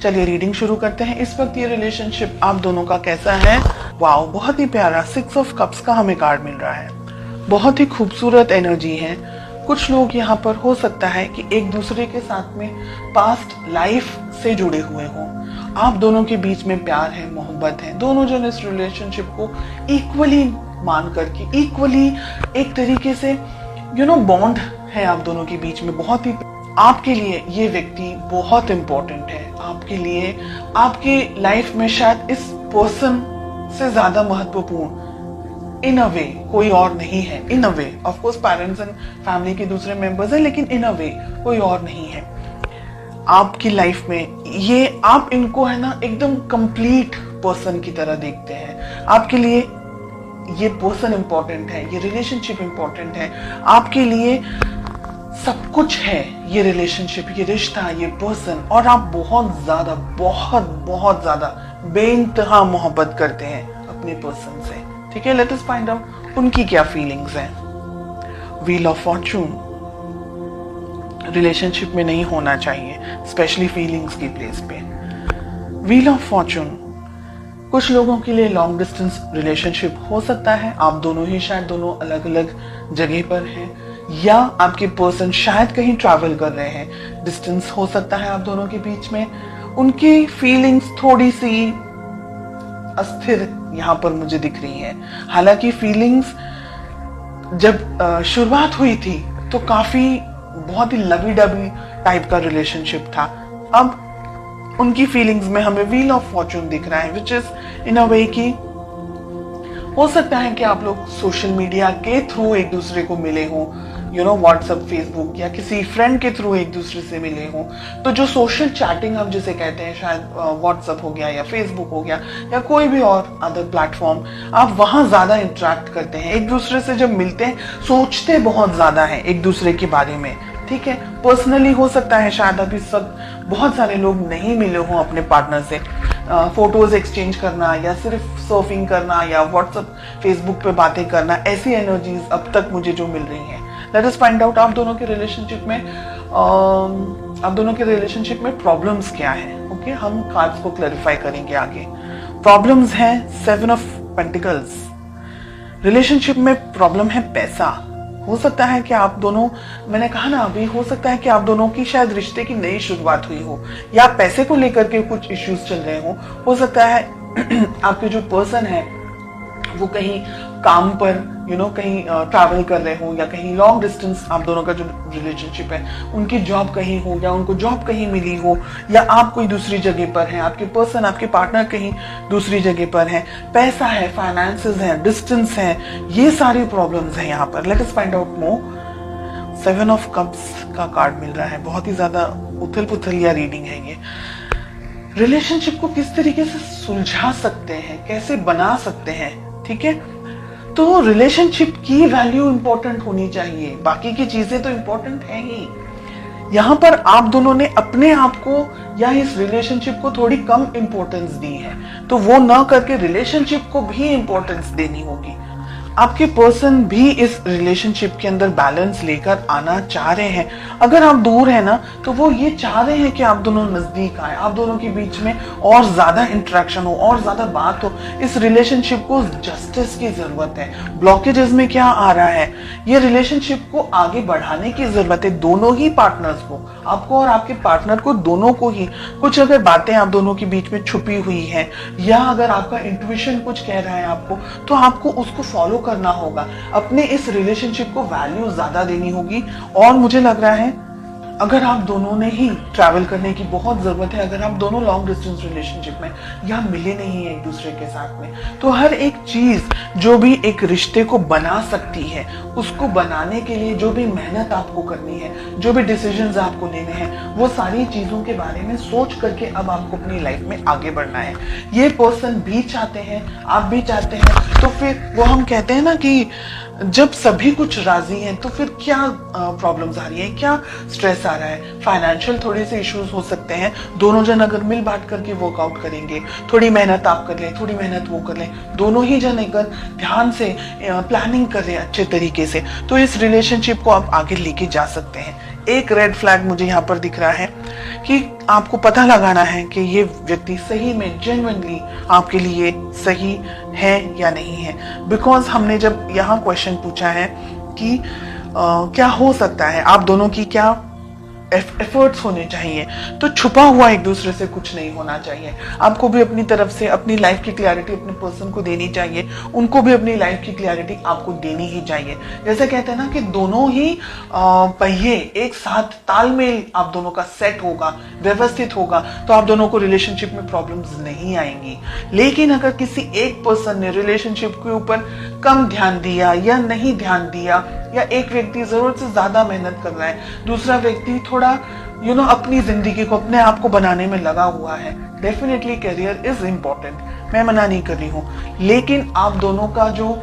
चलिए रीडिंग शुरू करते हैं। इस वक्त ये रिलेशनशिप आप दोनों का कैसा है? वाओ, बहुत ही प्यारा 6 ऑफ कप्स का हमें कार्ड मिल रहा है। बहुत ही खूबसूरत एनर्जी है। कुछ लोग यहाँ पर हो सकता है कि एक दूसरे के साथ में पास्ट लाइफ से जुड़े हुए हों। आप दोनों के बीच में प्यार है, मोहब्बत है। दोनों जन इस रिलेशनशिप को इक्वली मान करके, इक्वली एक तरीके से बॉन्ड है आप दोनों के बीच में। बहुत ही आपके लिए ये व्यक्ति बहुत इंपॉर्टेंट है। आपके लिए, आपकी लाइफ में शायद इस पर्सन से ज्यादा महत्वपूर्ण इन अ वे कोई और नहीं है। In a way of course parents and family के दूसरे मेंबर्स हैं, लेकिन इन अ वे कोई और नहीं है आपकी लाइफ में। ये आप इनको है ना एकदम कंप्लीट पर्सन की तरह देखते हैं। आपके लिए ये पर्सन इंपॉर्टेंट है, ये रिलेशनशिप इंपॉर्टेंट है। आपके लिए सब कुछ है ये रिलेशनशिप, ये रिश्ता, ये पर्सन। और आप बहुत ज्यादा, बहुत बहुत ज्यादा बेइंतहा मोहब्बत करते हैं अपने पर्सन से। ठीक है, लेट अस फाइंड आउट उनकी क्या फीलिंग्स हैं। व्हील ऑफ फॉर्चून रिलेशनशिप में नहीं होना चाहिए, स्पेशली फीलिंग्स की प्लेस पे। व्हील ऑफ फॉर्चून कुछ लोगों के लिए लॉन्ग डिस्टेंस रिलेशनशिप हो सकता है। आप दोनों ही शायद दोनों अलग अलग जगह पर हैं, या आपके पर्सन शायद कहीं ट्रैवल कर रहे हैं। डिस्टेंस हो सकता है आप दोनों के बीच में। उनकी फीलिंग्स थोड़ी सी अस्थिर यहाँ पर मुझे दिख रही है। हालांकि फीलिंग्स जब शुरुआत हुई थी तो काफी बहुत ही लवी डबी टाइप का रिलेशनशिप था। अब उनकी फीलिंग्स में हमें व्हील ऑफ फॉर्चून दिख रहा है, विच इज इन अ वे कि हो सकता है कि आप लोग सोशल मीडिया के थ्रू एक दूसरे को मिले हों, व्हाट्सएप, फेसबुक या किसी फ्रेंड के थ्रू एक दूसरे से मिले हों। तो जो सोशल चैटिंग हम जिसे कहते हैं, शायद व्हाट्सएप हो गया या फेसबुक हो गया या कोई भी और अदर प्लेटफॉर्म, आप वहां ज्यादा इंटरेक्ट करते हैं एक दूसरे से। जब मिलते हैं सोचते बहुत ज्यादा है एक दूसरे के बारे में। ठीक है, पर्सनली हो सकता है शायद अभी सब बहुत सारे लोग नहीं मिले हों अपने पार्टनर से। फोटोज एक्सचेंज करना या सिर्फ सर्फिंग करना या व्हाट्सएप, फेसबुक पे बातें करना, ऐसी एनर्जीज अब तक मुझे जो मिल रही हैं। लेट अस फाइंड आउट आप दोनों के रिलेशनशिप में प्रॉब्लम्स क्या है। ओके, हम कार्ड्स को क्लैरिफाई करेंगे आगे। प्रॉब्लम्स हैं 7 ऑफ पेंटिकल्स। रिलेशनशिप में प्रॉब्लम है पैसा। हो सकता है कि आप दोनों, मैंने कहा ना अभी, हो सकता है कि आप दोनों की शायद रिश्ते की नई शुरुआत हुई हो या पैसे को लेकर के कुछ इश्यूज चल रहे हो सकता है आपके जो पर्सन है वो कहीं काम पर कहीं ट्रैवल कर रहे हो, या कहीं लॉन्ग डिस्टेंस आप दोनों का जो रिलेशनशिप है, उनकी जॉब कहीं हो या उनको जॉब कहीं मिली हो, या आप कोई दूसरी जगह पर हैं, आपके पर्सन, आपके पार्टनर कहीं दूसरी जगह पर हैं। पैसा है, फाइनेंसेस है, डिस्टेंस है, ये सारी प्रॉब्लम्स हैं यहाँ पर। Let us find out more. 7 of cups का कार्ड मिल रहा है। बहुत ही ज्यादा उथल पुथल या रीडिंग है ये। रिलेशनशिप को किस तरीके से सुलझा सकते हैं, कैसे बना सकते हैं। ठीक है, तो रिलेशनशिप की वैल्यू इंपॉर्टेंट होनी चाहिए, बाकी की चीजें तो इंपॉर्टेंट है ही। यहां पर आप दोनों ने अपने आप को या इस रिलेशनशिप को थोड़ी कम इंपॉर्टेंस दी है, तो वो ना करके रिलेशनशिप को भी इंपॉर्टेंस देनी होगी। आपके पर्सन भी इस रिलेशनशिप के अंदर बैलेंस लेकर आना चाह रहे हैं। अगर आप दूर है ना, तो वो ये चाह रहे हैं कि आप दोनों नजदीक आए, आप दोनों के बीच में और ज्यादा इंटरेक्शन हो और ज्यादा बात हो। इस रिलेशनशिप को जस्टिस की जरूरत है। ब्लॉकेजेस में क्या आ रहा है, ये रिलेशनशिप को आगे बढ़ाने की जरूरत है। दोनों ही पार्टनर्स को, आपको और आपके पार्टनर को, दोनों को ही कुछ अगर बातें आप दोनों के बीच में छुपी हुई है, या अगर आपका इंट्यूशन कुछ कह रहा है आपको, तो आपको उसको फॉलो करना होगा। अपने इस रिलेशनशिप को वैल्यू ज्यादा देनी होगी। और मुझे लग रहा है अगर आप दोनों ने ही ट्रैवल करने की बहुत जरूरत है, अगर आप दोनों लॉन्ग डिस्टेंस रिलेशनशिप में या मिले नहीं है एक दूसरे के साथ में, तो हर एक चीज जो भी एक रिश्ते को बना सकती है, उसको बनाने के लिए जो भी मेहनत आपको करनी है, जो भी डिसीजंस आपको लेने हैं, वो सारी चीजों के बारे में सोच करके अब आपको अपनी लाइफ में आगे बढ़ना है। ये पर्सन भी चाहते हैं, आप भी चाहते हैं, तो फिर वो हम कहते हैं ना कि जब सभी कुछ राजी हैं तो फिर क्या प्रॉब्लम्स आ रही है, क्या स्ट्रेस आ रहा है। फाइनेंशियल थोड़े से इश्यूज हो सकते हैं। दोनों जन अगर मिल बांट करके वर्कआउट करेंगे, थोड़ी मेहनत आप कर लें, थोड़ी मेहनत वो कर लें, दोनों ही जन अगर ध्यान से प्लानिंग कर रहे हैं अच्छे तरीके से, तो इस रिलेशनशिप को आप आगे लेके जा सकते हैं। एक रेड फ्लैग मुझे यहाँ पर दिख रहा है कि आपको पता लगाना है कि ये व्यक्ति सही में जेन्युइनली आपके लिए सही है या नहीं है। बिकॉज हमने जब यहाँ क्वेश्चन पूछा है कि क्या हो सकता है, आप दोनों की क्या एफर्ट्स होने चाहिए, तो छुपा हुआ एक दूसरे से कुछ नहीं होना चाहिए। आपको भी अपनी तरफ से अपनी लाइफ की क्लैरिटी अपने पर्सन को देनी चाहिए, उनको भी अपनी लाइफ की क्लैरिटी आपको देनी ही चाहिए। जैसे कहते हैं ना कि दोनों ही पहिए एक साथ तालमेल आप दोनों का सेट होगा, व्यवस्थित होगा, तो आप दोनों को रिलेशनशिप में प्रॉब्लम्स नहीं आएंगी। लेकिन अगर किसी एक पर्सन ने रिलेशनशिप के ऊपर कम ध्यान दिया या नहीं ध्यान दिया, या एक व्यक्ति जरूरत से ज्यादा मेहनत कर रहा है, दूसरा व्यक्ति थोड़ा अपनी जिंदगी को अपने आप को बनाने में लगा हुआ है, डेफिनेटली करियर इज इम्पोर्टेंट, मैं मना नहीं कर रही हूं। लेकिन आप दोनों का जो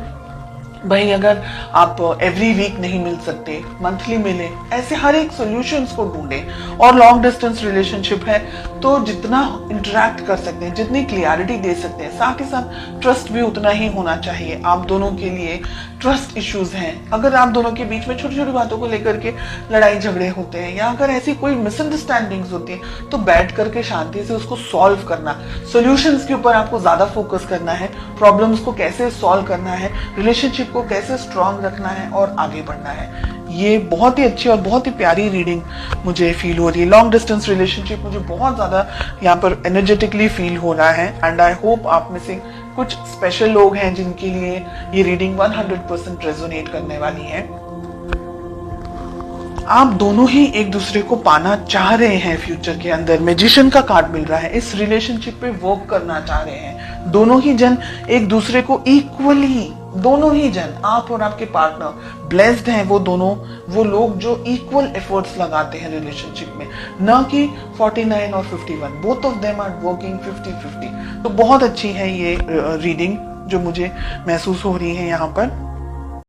भाई, अगर आप एवरी वीक नहीं मिल सकते, मंथली मिले, ऐसे हर एक सॉल्यूशंस को ढूंढें। और लॉन्ग डिस्टेंस रिलेशनशिप है तो जितना इंटरेक्ट कर सकते हैं, जितनी क्लियरिटी दे सकते हैं, साथ ही साथ ट्रस्ट भी उतना ही होना चाहिए। आप दोनों के लिए ट्रस्ट इश्यूज हैं, अगर आप दोनों के बीच में छोटी छोटी बातों को लेकर के लड़ाई झगड़े होते हैं, या अगर ऐसी कोई मिसअंडरस्टैंडिंग्स होती है, तो बैठ करके शांति से उसको सॉल्व करना, सॉल्यूशंस के ऊपर आपको ज्यादा फोकस करना है, प्रॉब्लम्स को कैसे सॉल्व करना है, रिलेशनशिप को कैसे स्ट्रांग रखना है और आगे बढ़ना है। ये बहुत ही अच्छी और बहुत ही प्यारी रीडिंग मुझे फील हो रही है। लॉन्ग डिस्टेंस रिलेशनशिप मुझे बहुत ज्यादा यहाँ पर एनर्जेटिकली फील हो रहा है, एंड आई होप आप में से कुछ स्पेशल लोग हैं जिनके लिए ये रीडिंग 100% रेजोनेट करने वाली है। आप दोनों ही एक दूसरे को पाना चाह रहे हैं फ्यूचर के अंदर, मैजिशियन का कार्ड मिल रहा है, इस रिलेशनशिप पे वर्क करना चाह रहे हैं। दोनों ही जन एक दूसरे को इक्वली, दोनों ही जन, आप और आपके पार्टनर ब्लेस्ड हैं, वो दोनों वो लोग जो इक्वल एफर्ट्स लगाते हैं रिलेशनशिप में, न कि 49 और 51, both of them are working 50-50। तो बहुत अच्छी है ये रीडिंग जो मुझे महसूस हो रही है यहाँ पर।